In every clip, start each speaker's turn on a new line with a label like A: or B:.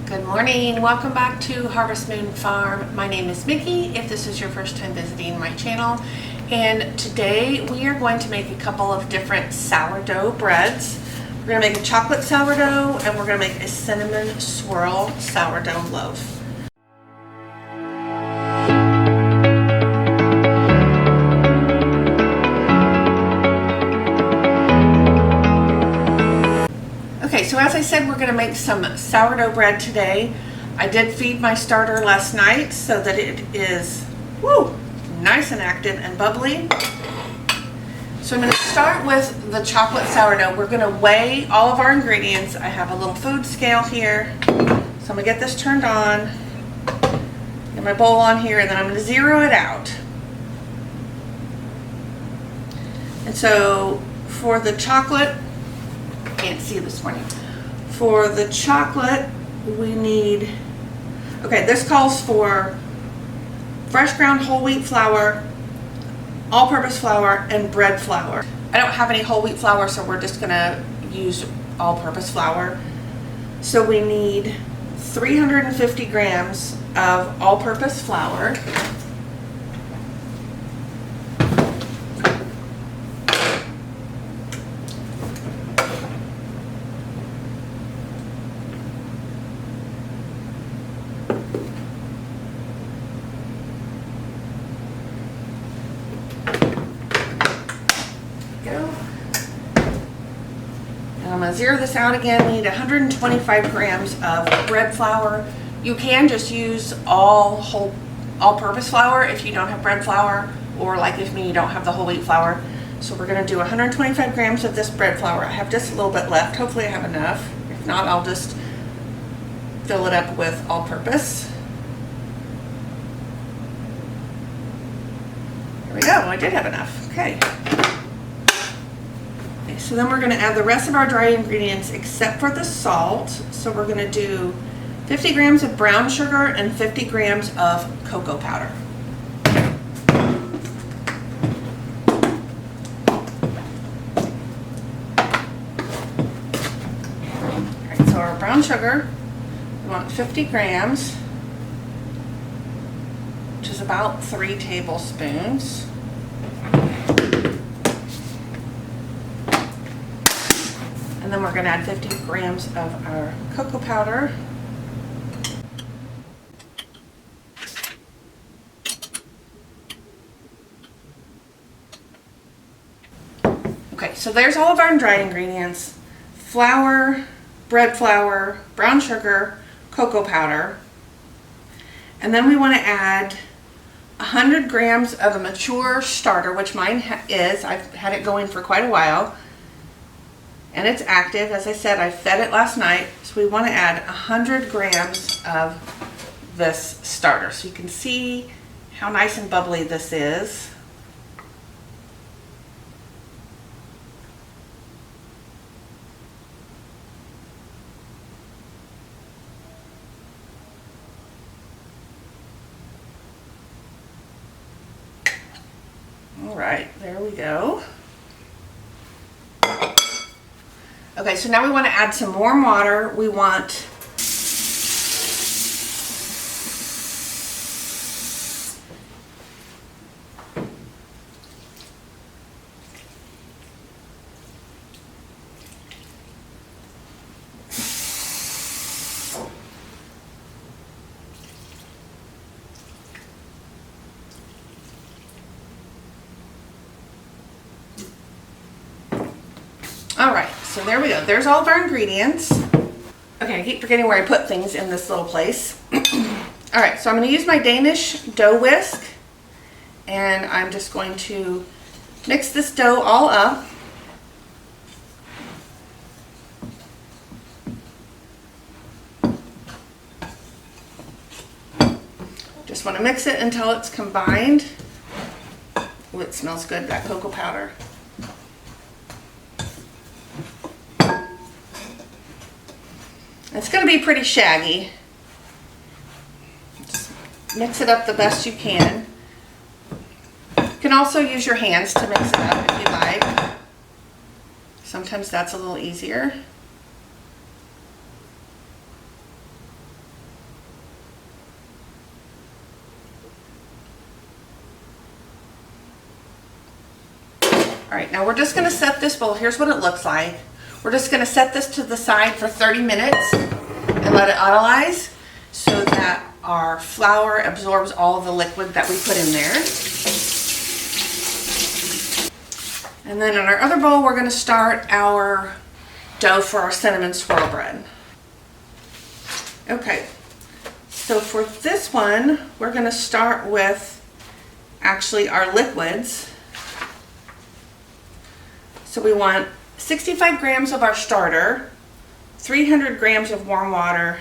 A: Good morning, welcome back to Harvest Moon Farm. My name is Mickey if this is your first time visiting my channel, and today we are going to make a couple of different sourdough breads. We're going to make a chocolate sourdough and we're going to make a cinnamon swirl sourdough loaf. So as I said, we're going to make some sourdough bread today. I did feed my starter last night so that it is nice and active and bubbly. So I'm going to start with the chocolate sourdough. We're going to weigh all of our ingredients. I have a little food scale here. So I'm going to get this turned on, get my bowl on here, and then I'm going to zero it out. And so for the chocolate, can't see this morning. For the chocolate, we need, this calls for fresh ground whole wheat flour, all-purpose flour, and bread flour. I don't have any whole wheat flour, so we're just gonna use all-purpose flour. So we need 350 grams of all-purpose flour. I'm going to zero this out again. We need 125 grams of bread flour. You can just use all-purpose flour if you don't have bread flour, or like if me, you don't have the whole wheat flour. So we're going to do 125 grams of this bread flour. I have just a little bit left. Hopefully I have enough. If not, I'll just fill it up with all-purpose. There we go. I did have enough. Okay. So then we're going to add the rest of our dry ingredients except for the salt. So we're going to do 50 grams of brown sugar and 50 grams of cocoa powder. Alright, so our brown sugar, we want 50 grams, which is about 3 tablespoons. And then we're going to add 50 grams of our cocoa powder. Okay, so there's all of our dry ingredients: flour, bread flour, brown sugar, cocoa powder. And then we want to add 100 grams of a mature starter, which mine is. I've had it going for quite a while. And it's active. As I said, I fed it last night. So we want to add 100 grams of this starter. So you can see how nice and bubbly this is. All right, there we go. Okay, so now we want to add some warm water. We want so there we go. There's all of our ingredients. Okay, I keep forgetting where I put things in this little place. All right, so I'm going to use my Danish dough whisk, and I'm just going to mix this dough all up. Just want to mix it until it's combined. Oh, it smells good, that cocoa powder. It's going to be pretty shaggy. Just mix it up the best you can. You can also use your hands to mix it up if you like. Sometimes that's a little easier. right, now we're just gonna set this bowl. Here's what it looks like. We're just gonna set this to the side for 30 minutes and let it autolyze so that our flour absorbs all of the liquid that we put in there. And then in our other bowl, we're gonna start our dough for our cinnamon swirl bread. Okay, so for this one, we're gonna start with actually our liquids. So we want 65 grams of our starter, 300 grams of warm water,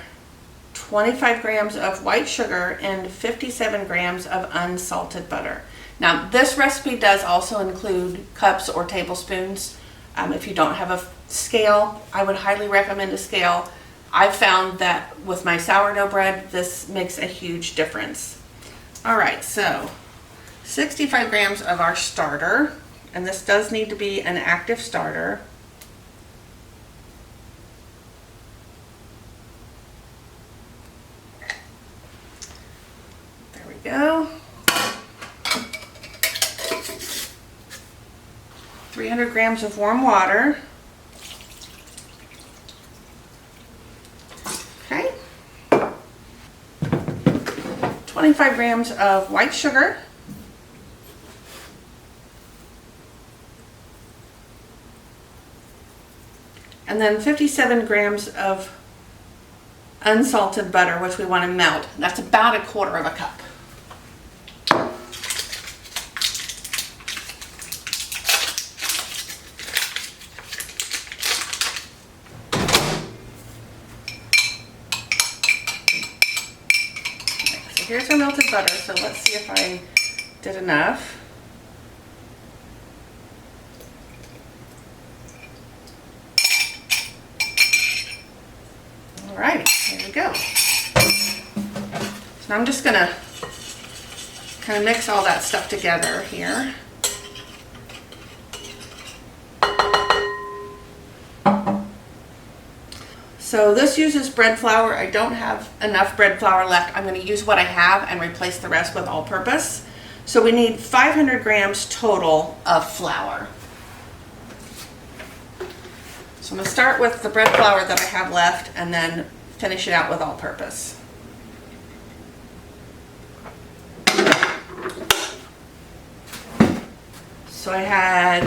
A: 25 grams of white sugar, and 57 grams of unsalted butter. Now this recipe does also include cups or tablespoons. If you don't have a scale, I would highly recommend a scale. I've found that with my sourdough bread, this makes a huge difference. All right, so 65 grams of our starter, and this does need to be an active starter. There we go. 300 grams of warm water. Okay. 25 grams of white sugar. And then 57 grams of unsalted butter, which we want to melt. That's about 1/4 of a cup. Okay, so here's our melted butter, so let's see if I did enough. Alrighty, here we go. So I'm just gonna kind of mix all that stuff together here. So this uses bread flour. I don't have enough bread flour left. I'm going to use what I have and replace the rest with all-purpose. So we need 500 grams total of flour. So I'm going to start with the bread flour that I have left and then finish it out with all-purpose. So I had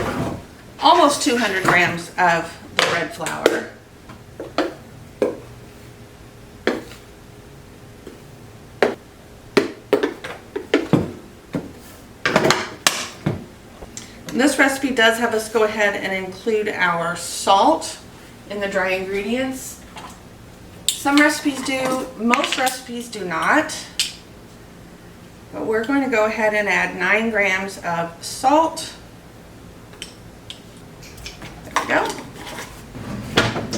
A: almost 200 grams of the bread flour. This recipe does have us go ahead and include our salt in the dry ingredients. Some recipes do, most recipes do not. But we're going to go ahead and add 9 grams of salt. There we go.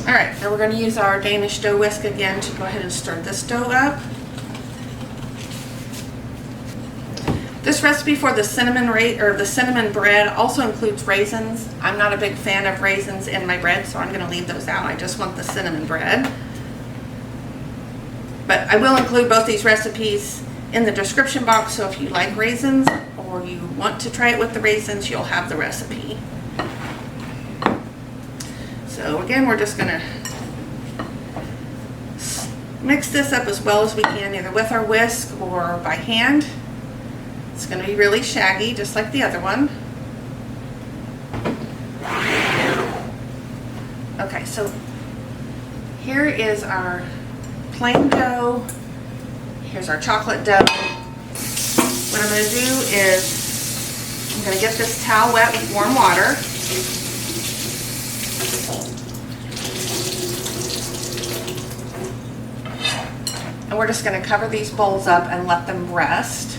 A: Alright, now we're going to use our Danish dough whisk again to go ahead and stir this dough up. This recipe for the cinnamon bread also includes raisins. I'm not a big fan of raisins in my bread, so I'm going to leave those out. I just want the cinnamon bread. But I will include both these recipes in the description box, so if you like raisins or you want to try it with the raisins, you'll have the recipe. So again, we're just going to mix this up as well as we can, either with our whisk or by hand. It's going to be really shaggy, just like the other one. Okay, so here is our plain dough. Here's our chocolate dough. What I'm going to do is I'm going to get this towel wet with warm water. And we're just going to cover these bowls up and let them rest.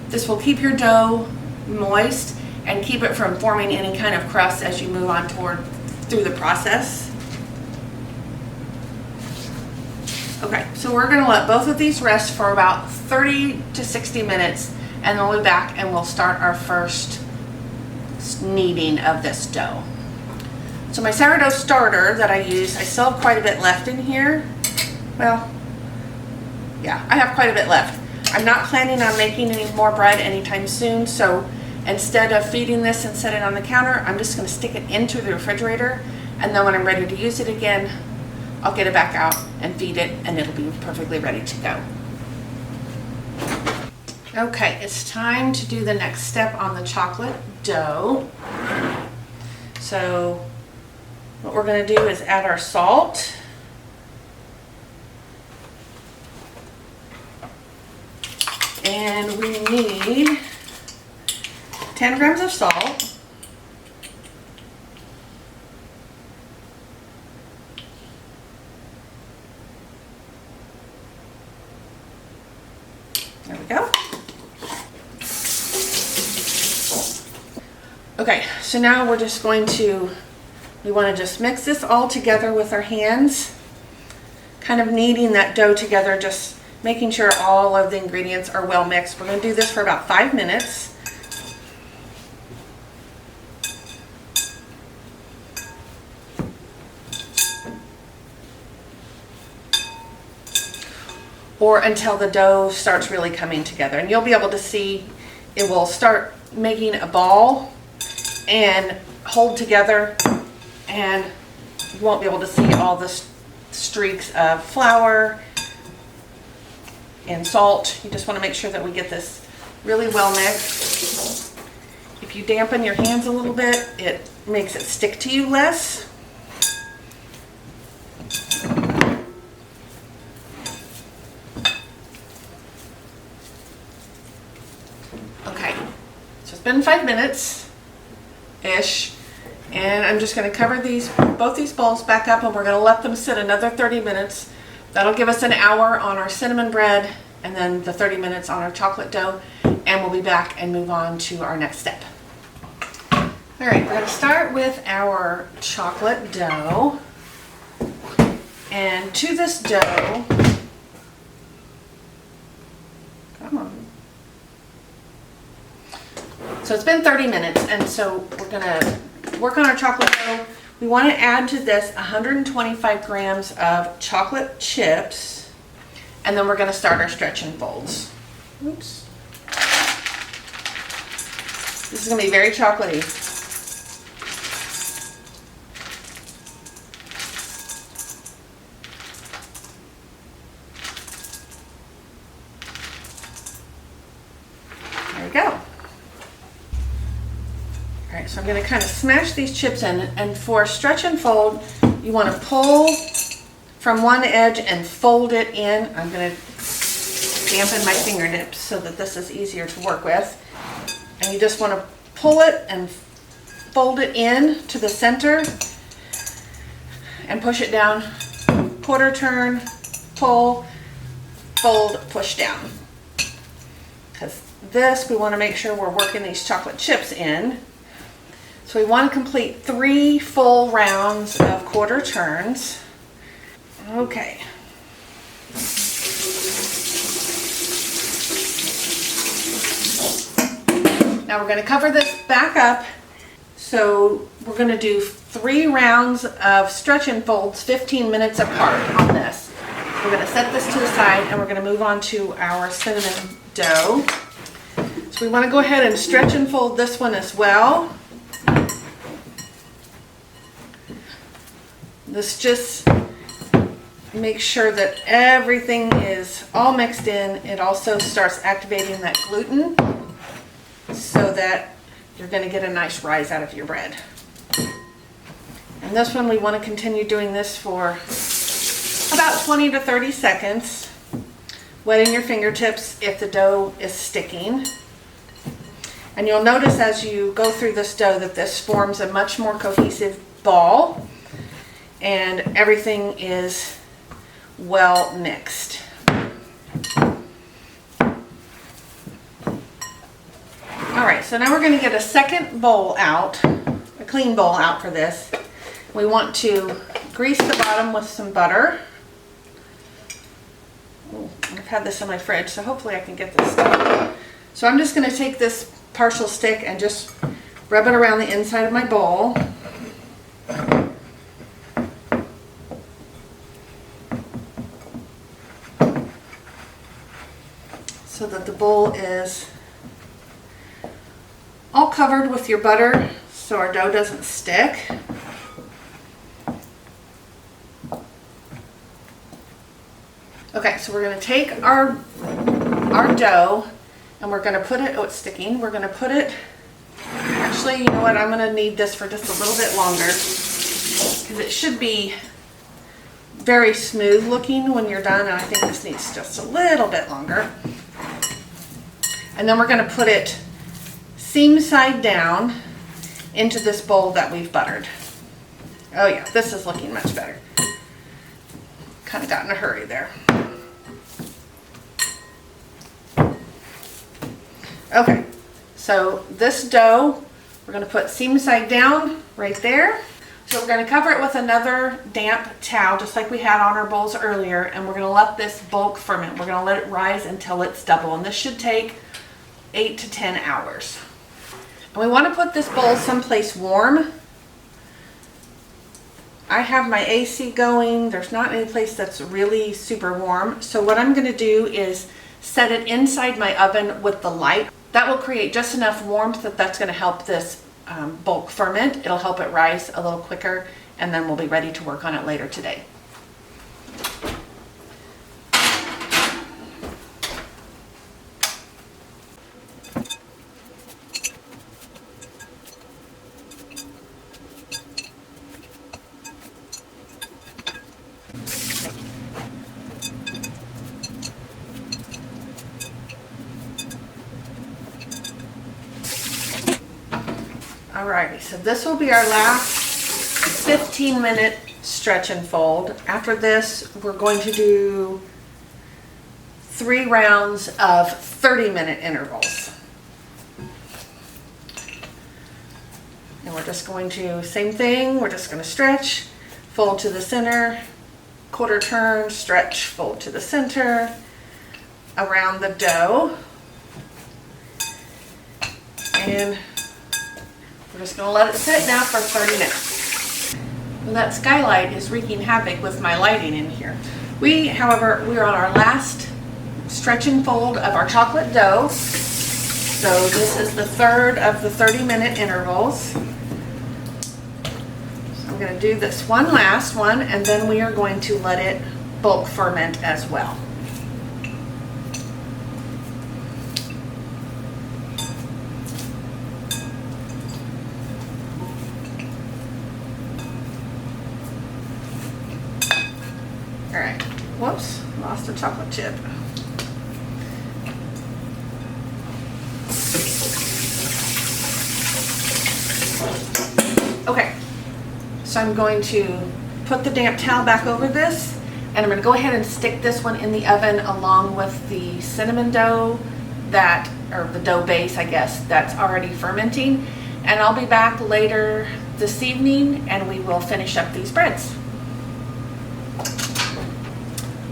A: This will keep your dough moist and keep it from forming any kind of crust as you move on through the process. Okay, so we're going to let both of these rest for about 30 to 60 minutes, and then we'll be back and we'll start our first kneading of this dough. So my sourdough starter that I use, I still have quite a bit left in here. Well, yeah, I have quite a bit left. I'm not planning on making any more bread anytime soon, so instead of feeding this and set it on the counter, I'm just going to stick it into the refrigerator, and then when I'm ready to use it again, I'll get it back out and feed it, and it'll be perfectly ready to go. Okay, it's time to do the next step on the chocolate dough. So what we're going to do is add our salt. And we need 10 grams of salt. There we go. Okay, so now we're just going to, we want to just mix this all together with our hands, kind of kneading that dough together, just making sure all of the ingredients are well mixed. We're going to do this for about 5 minutes. Or until the dough starts really coming together. And you'll be able to see it will start making a ball and hold together, and you won't be able to see all the streaks of flour and salt. You just want to make sure that we get this really well mixed. If you dampen your hands a little bit, it makes it stick to you less. Okay, so it's been 5 minutes-ish, and I'm just going to cover both these bowls back up, and we're going to let them sit another 30 minutes. That'll give us an hour on our cinnamon bread, and then the 30 minutes on our chocolate dough, and we'll be back and move on to our next step. All right, we're going to start with our chocolate dough, and to this dough, come on. So it's been 30 minutes, and so we're going to work on our chocolate dough. We want to add to this 125 grams of chocolate chips, and then we're going to start our stretch and folds. Oops. This is going to be very chocolatey. There we go. Alright, so I'm going to kind of smash these chips in, and for stretch and fold, you want to pull from one edge and fold it in. I'm going to dampen my fingertips so that this is easier to work with. And you just want to pull it and fold it in to the center and push it down. Quarter turn, pull, fold, push down. Because this, we want to make sure we're working these chocolate chips in. So we want to complete 3 full rounds of quarter turns. Okay. Now we're going to cover this back up. So we're going to do 3 rounds of stretch and folds 15 minutes apart on this. We're going to set this to the side, and we're going to move on to our cinnamon dough. So we want to go ahead and stretch and fold this one as well. This just makes sure that everything is all mixed in. It also starts activating that gluten so that you're going to get a nice rise out of your bread. And this one, we want to continue doing this for about 20 to 30 seconds, wetting your fingertips if the dough is sticking. And you'll notice as you go through this dough that this forms a much more cohesive ball, and everything is well mixed. Alright, so now we're going to get a second bowl out, a clean bowl out for this. We want to grease the bottom with some butter. Ooh, I've had this in my fridge, so hopefully I can get this stuck. So I'm just going to take this partial stick and just rub it around the inside of my bowl. so that the bowl is all covered with your butter so our dough doesn't stick. Okay, so we're going to take our dough and we're going to put it, oh, it's sticking. We're going to put it, actually, you know what, I'm going to need this for just a little bit longer because it should be very smooth looking when you're done, and I think this needs just a little bit longer. And then we're going to put it seam side down into this bowl that we've buttered. Oh yeah, this is looking much better. Kind of got in a hurry there. Okay, so this dough, we're going to put seam side down right there. So we're going to cover it with another damp towel, just like we had on our bowls earlier, and we're going to let this bulk ferment. We're going to let it rise until it's double, and this should take 8 to 10 hours. And we want to put this bowl someplace warm. I have my AC going. There's not any place that's really super warm. So what I'm going to do is set it inside my oven with the light. That will create just enough warmth that's going to help this bulk ferment. It'll help it rise a little quicker, and then we'll be ready to work on it later today. Alrighty, so this will be our last 15-minute stretch and fold. After this, we're going to do 3 rounds of 30-minute intervals. And we're just going to, same thing, we're just going to stretch, fold to the center, quarter turn, stretch, fold to the center, around the dough. And we're just going to let it sit now for 30 minutes. And that skylight is wreaking havoc with my lighting in here. However, we're on our last stretch and fold of our chocolate dough. So this is the third of the 30-minute intervals. So I'm going to do this one last one, and then we are going to let it bulk ferment as well. Alright, whoops, lost a chocolate chip. Okay, so I'm going to put the damp towel back over this, and I'm going to go ahead and stick this one in the oven along with the cinnamon dough or the dough base, I guess, that's already fermenting. And I'll be back later this evening and we will finish up these breads.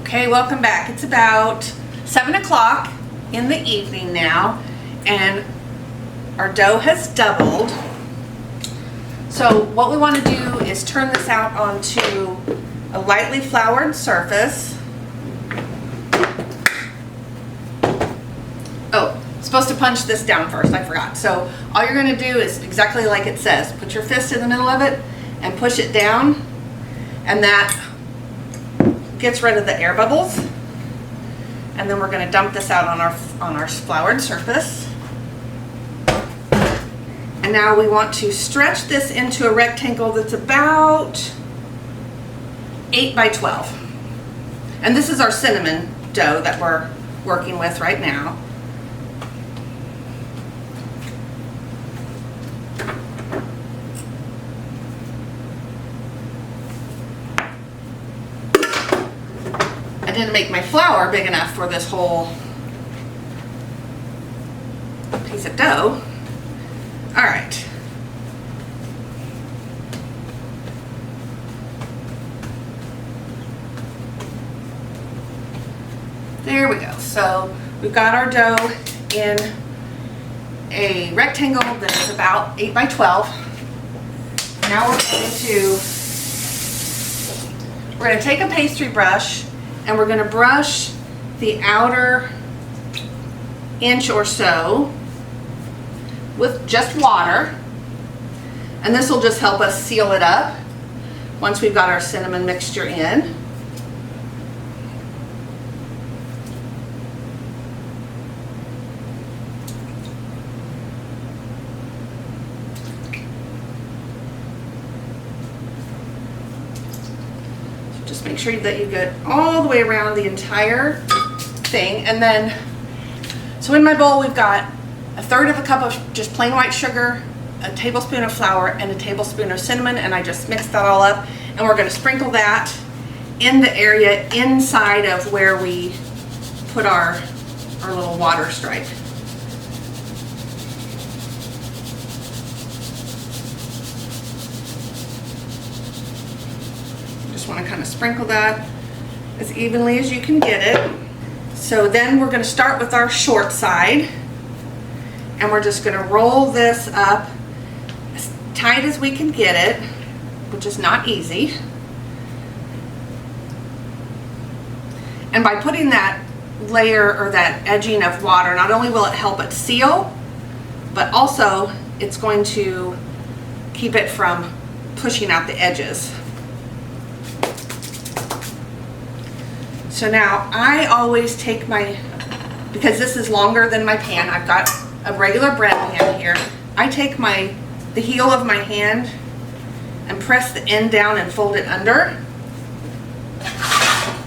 A: Okay, welcome back. It's about 7 o'clock in the evening now, and our dough has doubled. So what we want to do is turn this out onto a lightly floured surface. Oh, supposed to punch this down first, I forgot. So all you're going to do is exactly like it says. Put your fist in the middle of it and push it down, and that gets rid of the air bubbles. And then we're going to dump this out on our floured surface. And now we want to stretch this into a rectangle that's about 8 by 12. And this is our cinnamon dough that we're working with right now. I didn't make my flour big enough for this whole piece of dough. All right. There we go. So we've got our dough in a rectangle that is about 8 by 12. Now we're going to take a pastry brush and we're going to brush the outer inch or so with just water. And this will just help us seal it up once we've got our cinnamon mixture in. Just make sure that you get all the way around the entire thing. And then, so in my bowl we've got 1/3 cup of just plain white sugar, a tablespoon of flour, and a tablespoon of cinnamon, and I just mixed that all up. And we're going to sprinkle that in the area inside of where we put our little water stripe. Just want to kind of sprinkle that as evenly as you can get it. So then we're going to start with our short side, and we're just going to roll this up as tight as we can get it, which is not easy. And by putting that layer or that edging of water, not only will it help it seal, but also it's going to keep it from pushing out the edges. So now I always take my, because this is longer than my pan, I've got a regular bread pan here. I take the heel of my hand and press the end down and fold it under.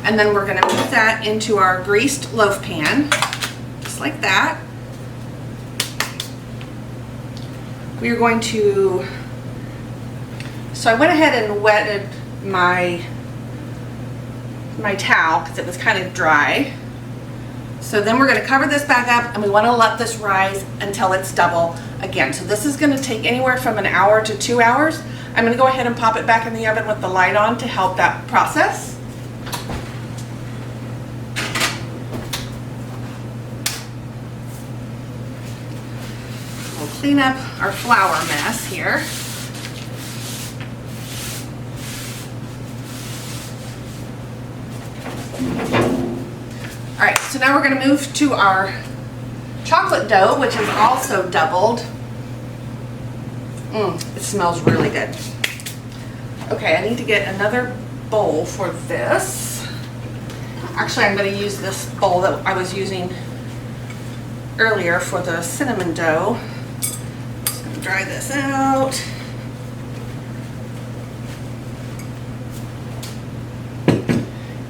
A: And then we're going to move that into our greased loaf pan, just like that. We are going to, so I went ahead and wetted my towel because it was kind of dry. So then we're going to cover this back up, and we want to let this rise until it's double again. So this is going to take anywhere from 1 hour to 2 hours. I'm going to go ahead and pop it back in the oven with the light on to help that process. We'll clean up our flour mess here. All right, so now we're going to move to our chocolate dough, which is also doubled. It smells really good. Okay, I need to get another bowl for this. Actually, I'm going to use this bowl that I was using earlier for the cinnamon dough. Just going to dry this out.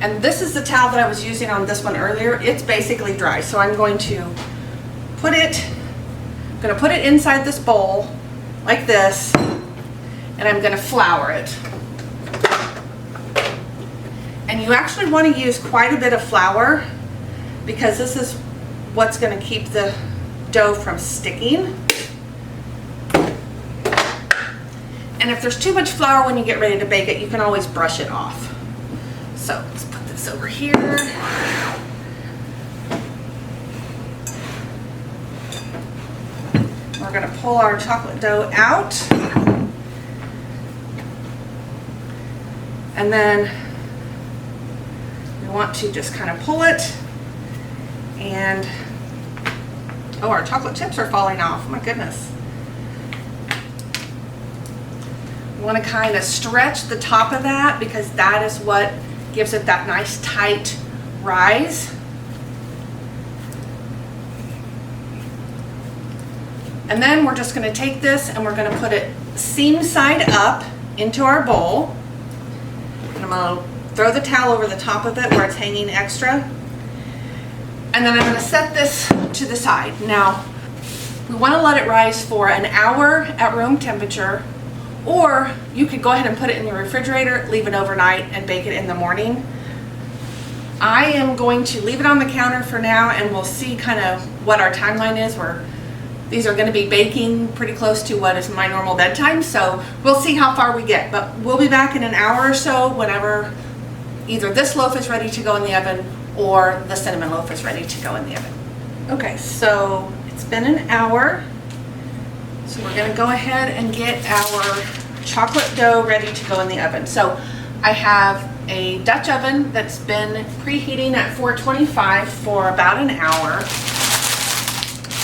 A: And this is the towel that I was using on this one earlier. It's basically dry, so I'm going to put it inside this bowl like this, and I'm going to flour it. And you actually want to use quite a bit of flour because this is what's going to keep the dough from sticking. And if there's too much flour when you get ready to bake it, you can always brush it off. So let's put this over here. We're going to pull our chocolate dough out. And then we want to just kind of pull it. And, oh, our chocolate chips are falling off. My goodness. We want to kind of stretch the top of that because that is what gives it that nice tight rise. And then we're just going to take this and we're going to put it seam side up into our bowl. And I'm going to throw the towel over the top of it where it's hanging extra. And then I'm going to set this to the side. Now, we want to let it rise for 1 hour at room temperature, or you could go ahead and put it in your refrigerator, leave it overnight, and bake it in the morning. I am going to leave it on the counter for now, and we'll see kind of what our timeline is. These are going to be baking pretty close to what is my normal bedtime, so we'll see how far we get. But we'll be back in 1 hour or so whenever either this loaf is ready to go in the oven or the cinnamon loaf is ready to go in the oven. Okay, so it's been 1 hour. So we're going to go ahead and get our chocolate dough ready to go in the oven. So I have a Dutch oven that's been preheating at 425 for about 1 hour.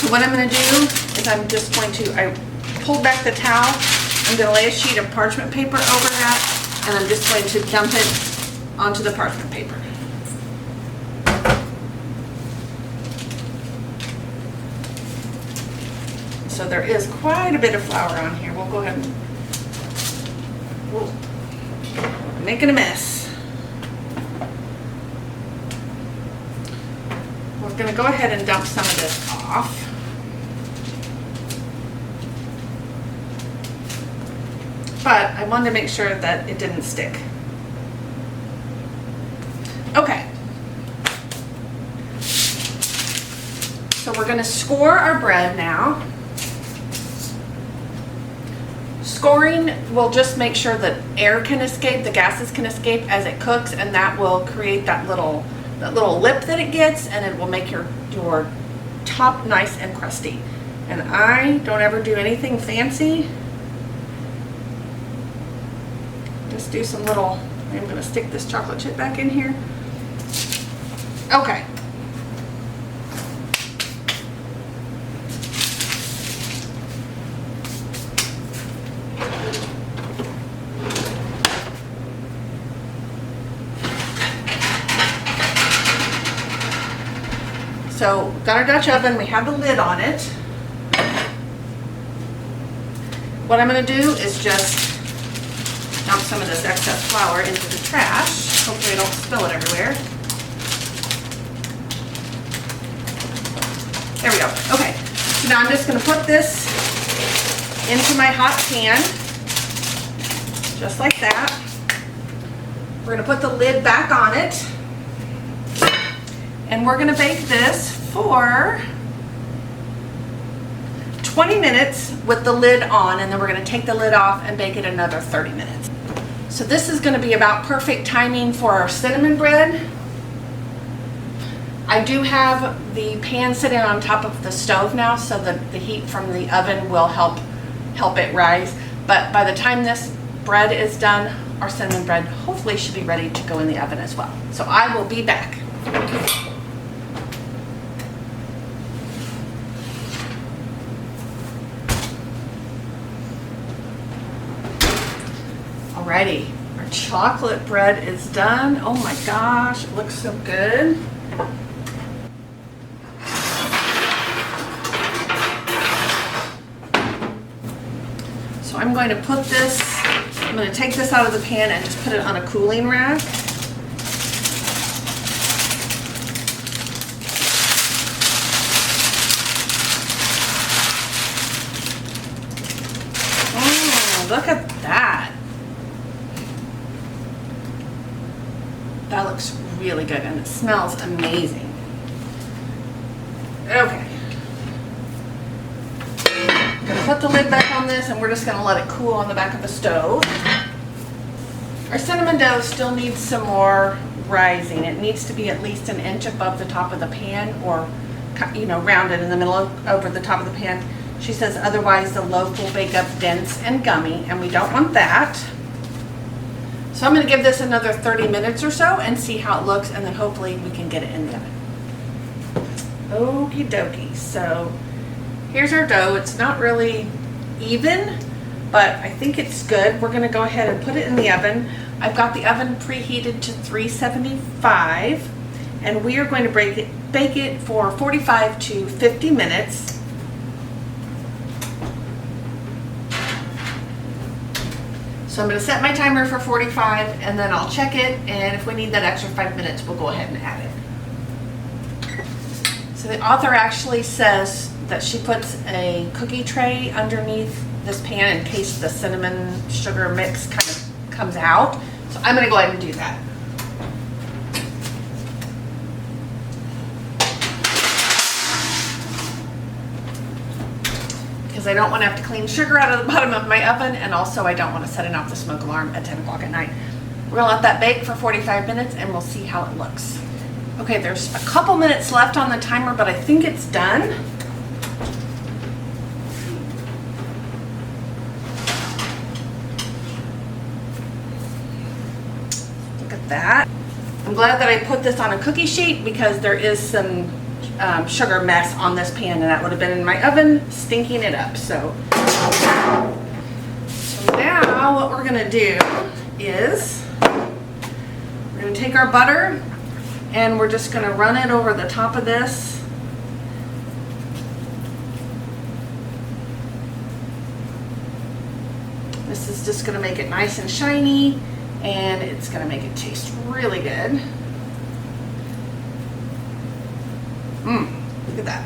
A: So what I'm going to do is I'm just going to, I pulled back the towel, I'm going to lay a sheet of parchment paper over that, and I'm just going to dump it onto the parchment paper. So there is quite a bit of flour on here. We'll go ahead and, whoa, making a mess. We're going to go ahead and dump some of this off. But I wanted to make sure that it didn't stick. Okay. So we're going to score our bread now. Scoring will just make sure that air can escape, the gases can escape as it cooks, and that will create that little lip that it gets, and it will make your top nice and crusty. And I don't ever do anything fancy. Just do some little, I'm going to stick this chocolate chip back in here. Okay. So got our Dutch oven, we have the lid on it. What I'm going to do is just dump some of this excess flour into the trash. Hopefully I don't spill it everywhere. There we go. Okay, so now I'm just going to put this into my hot pan, just like that. We're going to put the lid back on it. And we're going to bake this for 20 minutes with the lid on, and then we're going to take the lid off and bake it another 30 minutes. So this is going to be about perfect timing for our cinnamon bread. I do have the pan sitting on top of the stove now, so that the heat from the oven will help it rise. But by the time this bread is done, our cinnamon bread hopefully should be ready to go in the oven as well. So I will be back. Alrighty, our chocolate bread is done. Oh my gosh, it looks so good. So I'm going to put this, I'm going to take this out of the pan and just put it on a cooling rack. Oh, look at that. That looks really good and it smells amazing. Okay. I'm going to put the lid back on this and we're just going to let it cool on the back of the stove. Our cinnamon dough still needs some more rising. It needs to be at least an inch above the top of the pan, or rounded in the middle over the top of the pan. She says otherwise the loaf will bake up dense and gummy, and we don't want that. So I'm going to give this another 30 minutes or so and see how it looks, and then hopefully we can get it in the oven. Okie dokie. So here's our dough. It's not really even, but I think it's good. We're going to go ahead and put it in the oven. I've got the oven preheated to 375, and we are going to bake it for 45 to 50 minutes. So I'm going to set my timer for 45, and then I'll check it, and if we need that extra 5 minutes, we'll go ahead and add it. So the author actually says that she puts a cookie tray underneath this pan in case the cinnamon sugar mix kind of comes out. So I'm going to go ahead and do that. Because I don't want to have to clean sugar out of the bottom of my oven, and also I don't want to set it off the smoke alarm at 10 o'clock at night. We're going to let that bake for 45 minutes and we'll see how it looks. Okay, there's a couple minutes left on the timer, but I think it's done. Look at that. I'm glad that I put this on a cookie sheet because there is some sugar mess on this pan, and that would have been in my oven stinking it up. So now what we're gonna do is we're gonna take our butter and we're just gonna run it over the top of this. This is just gonna make it nice and shiny, and it's gonna make it taste really good. Look at that.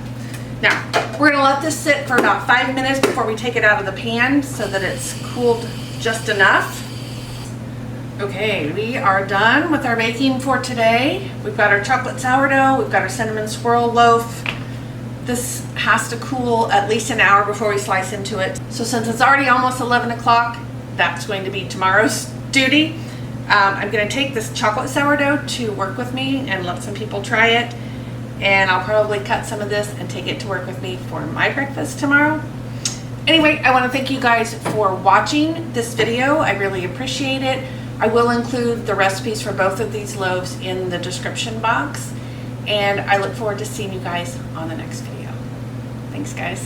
A: Now, we're gonna let this sit for about 5 minutes before we take it out of the pan so that it's cooled just enough. Okay, we are done with our baking for today. We've got our chocolate sourdough, we've got our cinnamon swirl loaf. This has to cool at least an hour before we slice into it. So since it's already almost 11 o'clock, that's going to be tomorrow's duty. I'm gonna take this chocolate sourdough to work with me and let some people try it. And I'll probably cut some of this and take it to work with me for my breakfast tomorrow. Anyway, I want to thank you guys for watching this video. I really appreciate it. I will include the recipes for both of these loaves in the description box. And I look forward to seeing you guys on the next video. Thanks, guys.